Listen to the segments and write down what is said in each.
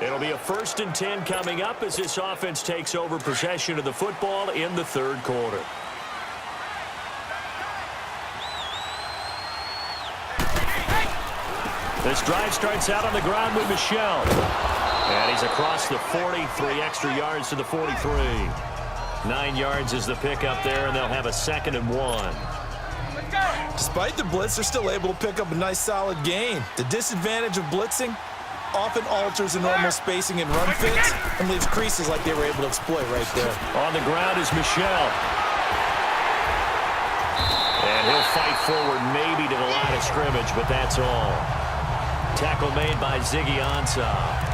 It'll be a 1st and 10 coming up as this offense takes over possession of the football in the 3rd quarter. This drive starts out on the ground with Michel. And he's across the 40, 3 extra yards to the 43. 9 yards is the pickup there, and they'll have a 2nd and 1. Despite the blitz, they're still able to pick up a nice solid gain. The disadvantage of blitzing often alters the normal spacing and run fits and leaves creases like they were able to exploit right there. On the ground is Michel. And he'll fight forward maybe to the line of scrimmage, but that's all. Tackle made by Ziggy Ansah.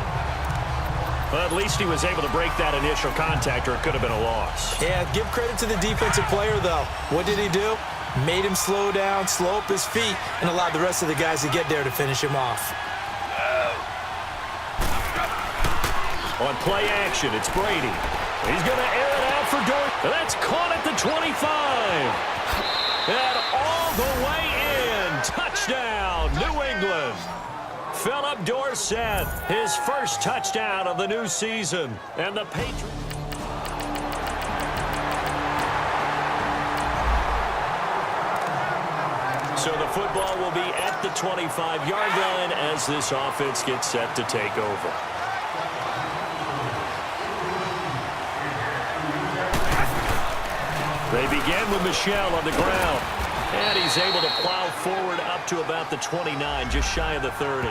Well, at least he was able to break that initial contact, or it could have been a loss. Yeah, give credit to the defensive player, though. What did he do? Made him slow down, slow up his feet, and allowed the rest of the guys to get there to finish him off. On play action, it's Brady. He's going to air it out for Dort. That's caught at the 25. And all the way in. Touchdown, New England. Philip Dorsett, his first touchdown of the new season. And the Patriots. So the football will be at the 25-yard line as this offense gets set to take over. They begin with Michel on the ground. And he's able to plow forward up to about the 29, just shy of the 30.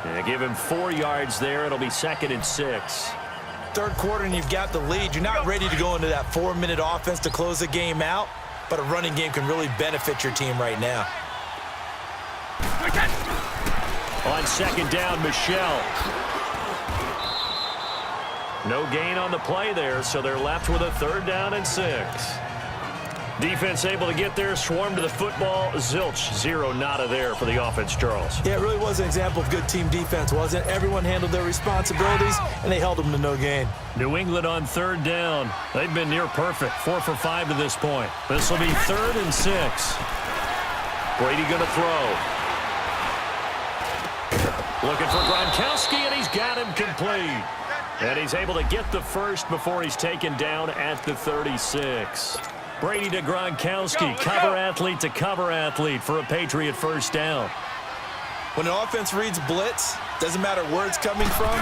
And give him 4 yards there. It'll be 2nd and 6. 3rd quarter and you've got the lead. You're not ready to go into that 4-minute offense to close the game out, but a running game can really benefit your team right now. On 2nd down, Michel. No gain on the play there, so they're left with a 3rd down and 6. Defense able to get there, swarm to the football. Zilch, 0 nada there for the offense, Charles. Yeah, it really was an example of good team defense, wasn't it? Everyone handled their responsibilities, and they held them to no gain. New England on 3rd down. They've been near perfect, 4 for 5 to this point. This will be 3rd and 6. Brady going to throw. Looking for Gronkowski, and he's got him complete. And he's able to get the first before he's taken down at the 36. Brady to Gronkowski, cover athlete to cover athlete for a Patriot 1st down. When an offense reads blitz, doesn't matter where it's coming from,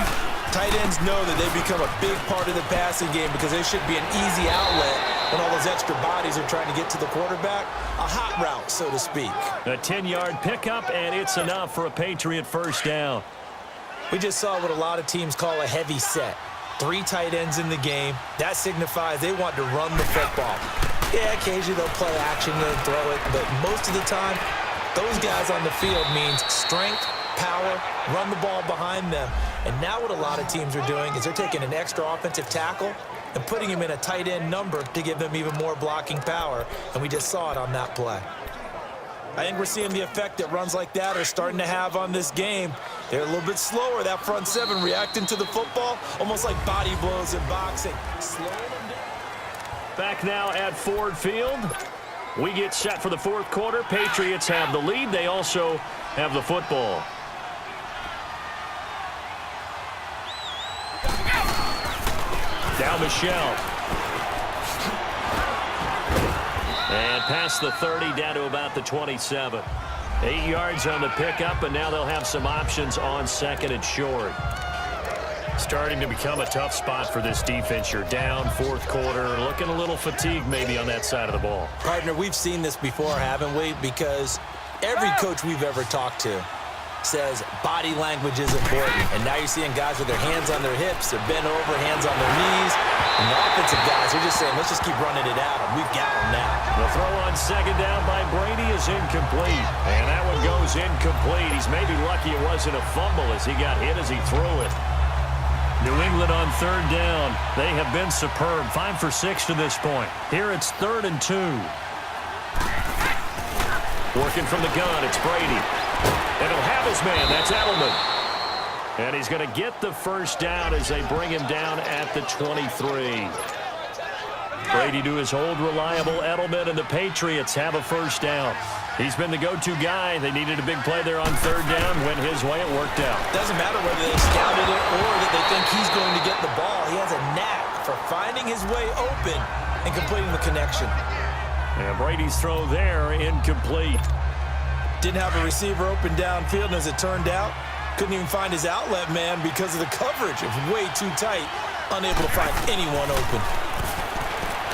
tight ends know that they become a big part of the passing game because they should be an easy outlet when all those extra bodies are trying to get to the quarterback. A hot route, so to speak. A 10-yard pickup, and it's enough for a Patriot 1st down. We just saw what a lot of teams call a heavy set. 3 tight ends in the game. That signifies they want to run the football. Yeah, occasionally they'll play action and throw it, but most of the time, those guys on the field means strength, power, run the ball behind them. And now what a lot of teams are doing is they're taking an extra offensive tackle and putting him in a tight end number to give them even more blocking power, and we just saw it on that play. I think we're seeing the effect that runs like that are starting to have on this game. They're a little bit slower, that front 7 reacting to the football, almost like body blows in boxing. Slow them down. Back now at Ford Field. We get set for the 4th quarter. Patriots have the lead. They also have the football. Down Michel. And past the 30, down to about the 27. 8 yards on the pickup, and now they'll have some options on 2nd and short. Starting to become a tough spot for this defense. You're down 4th quarter, looking a little fatigued maybe on that side of the ball. Partner, we've seen this before, haven't we? Because every coach we've ever talked to says body language is important. And now you're seeing guys with their hands on their hips, they're bent over, hands on their knees. And the offensive guys are just saying, let's just keep running it at them. We've got them now. The throw on 2nd down by Brady is incomplete. And that one goes incomplete. He's maybe lucky it wasn't a fumble as he got hit as he threw it. New England on 3rd down. They have been superb. 5 for 6 to this point. Here it's 3rd and 2. Working from the gun, it's Brady. And he'll have his man. That's Edelman. And he's going to get the 1st down as they bring him down at the 23. Brady to his old reliable Edelman, and the Patriots have a 1st down. He's been the go-to guy. They needed a big play there on third down. Went his way. It worked out. Doesn't matter whether they scouted it or that they think he's going to get the ball. He has a knack for finding his way open and completing the connection. And Brady's throw there, incomplete. Didn't have a receiver open downfield, and as it turned out, couldn't even find his outlet man because of the coverage. It was way too tight, unable to find anyone open.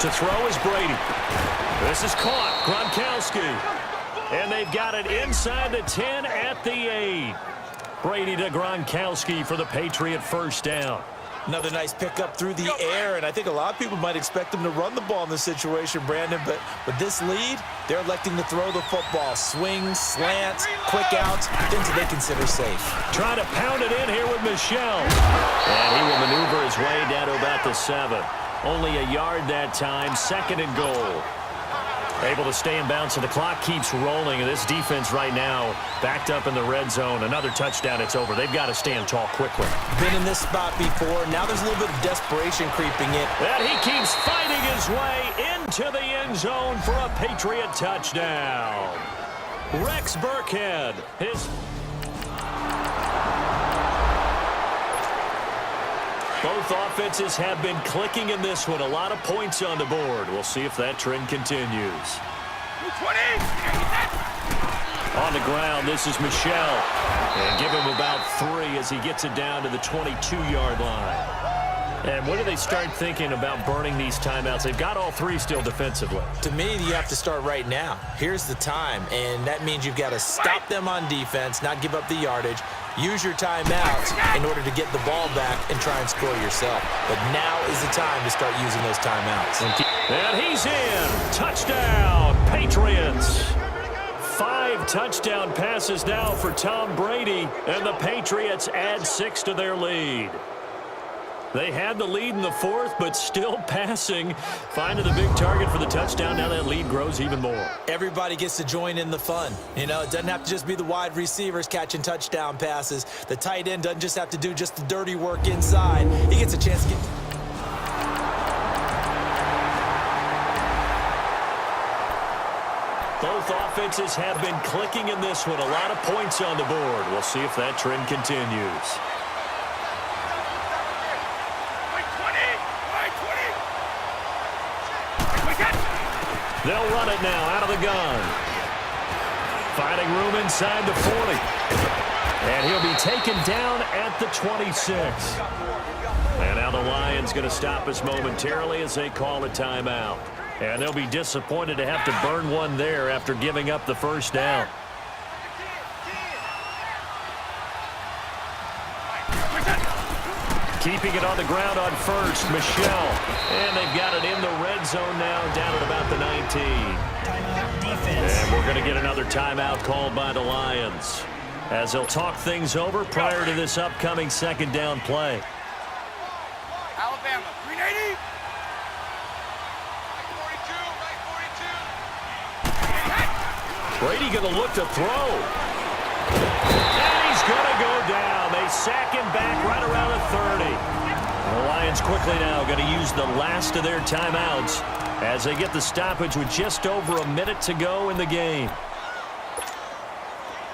To throw is Brady. This is caught. Gronkowski. And they've got it inside the 10 at the 8. Brady to Gronkowski for the Patriot first down. Another nice pickup through the air, and I think a lot of people might expect them to run the ball in this situation, Brandon, but with this lead, they're electing to throw the football. Swings, slants, quick outs, things that they consider safe. Trying to pound it in here with Michel. And he will maneuver his way down to about the 7. Only a yard that time, 2nd and goal. Able to stay in bounds, so the clock keeps rolling. And this defense right now backed up in the red zone. Another touchdown, it's over. They've got to stand tall quickly. Been in this spot before. Now there's a little bit of desperation creeping in. And he keeps fighting his way into the end zone for a Patriot touchdown. Rex Burkhead, Both offenses have been clicking in this one. A lot of points on the board. We'll see if that trend continues. 20. On the ground, this is Michel. And give him about 3 as he gets it down to the 22-yard line. And when do they start thinking about burning these timeouts? They've got all 3 still defensively. To me, you have to start right now. Here's the time, and that means you've got to stop them on defense, not give up the yardage. Use your timeouts in order to get the ball back and try and score yourself. But now is the time to start using those timeouts. And he's in. Touchdown, Patriots. 5 touchdown passes now for Tom Brady, and the Patriots add 6 to their lead. They had the lead in the 4th, but still passing. Finding the big target for the touchdown. Now that lead grows even more. Everybody gets to join in the fun. You know, it doesn't have to just be the wide receivers catching touchdown passes. The tight end doesn't just have to do just the dirty work inside. He gets a chance to get... Both offenses have been clicking in this one. A lot of points on the board. We'll see if that trend continues. They'll run it now out of the gun. Finding room inside the 40. And he'll be taken down at the 26. And now the Lions going to stop us momentarily as they call a timeout. And they'll be disappointed to have to burn one there after giving up the first down. Keeping it on the ground on first, Michel. And they've got it in the red zone now, down at about the 19. And we're going to get another timeout called by the Lions, as they'll talk things over prior to this upcoming 2nd down play. Alabama, 380. Brady going to look to throw. And he's going to go down. They sack him back right around the 30. The Lions quickly now going to use the last of their timeouts as they get the stoppage with just over a minute to go in the game.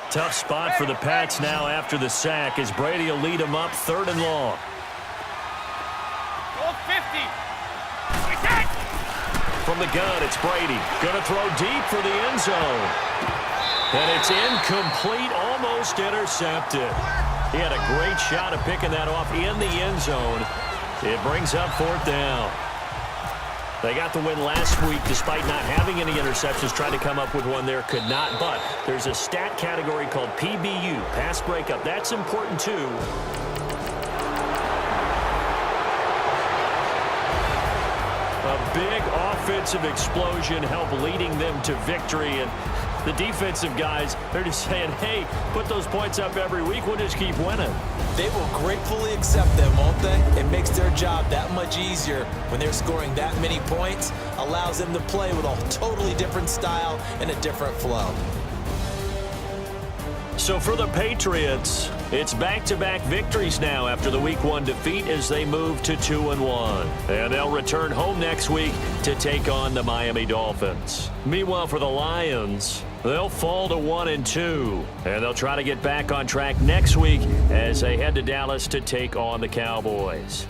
Tough spot for the Pats now after the sack as Brady will lead them up 3rd and long. 50. From the gun, it's Brady. Going to throw deep for the end zone. And it's incomplete, almost intercepted. He had a great shot of picking that off in the end zone. It brings up 4th down. They got the win last week despite not having any interceptions. Tried to come up with one there, could not. But there's a stat category called PBU, pass breakup. That's important too. A big offensive explosion helped leading them to victory. And the defensive guys, they're just saying, hey, put those points up every week. We'll just keep winning. They will gratefully accept them, won't they? It makes their job that much easier when they're scoring that many points. Allows them to play with a totally different style and a different flow. So for the Patriots, it's back-to-back victories now after the Week 1 defeat as they move to 2-1. And they'll return home next week to take on the Miami Dolphins. Meanwhile, for the Lions, They'll fall to 1-2, and they'll try to get back on track next week as they head to Dallas to take on the Cowboys.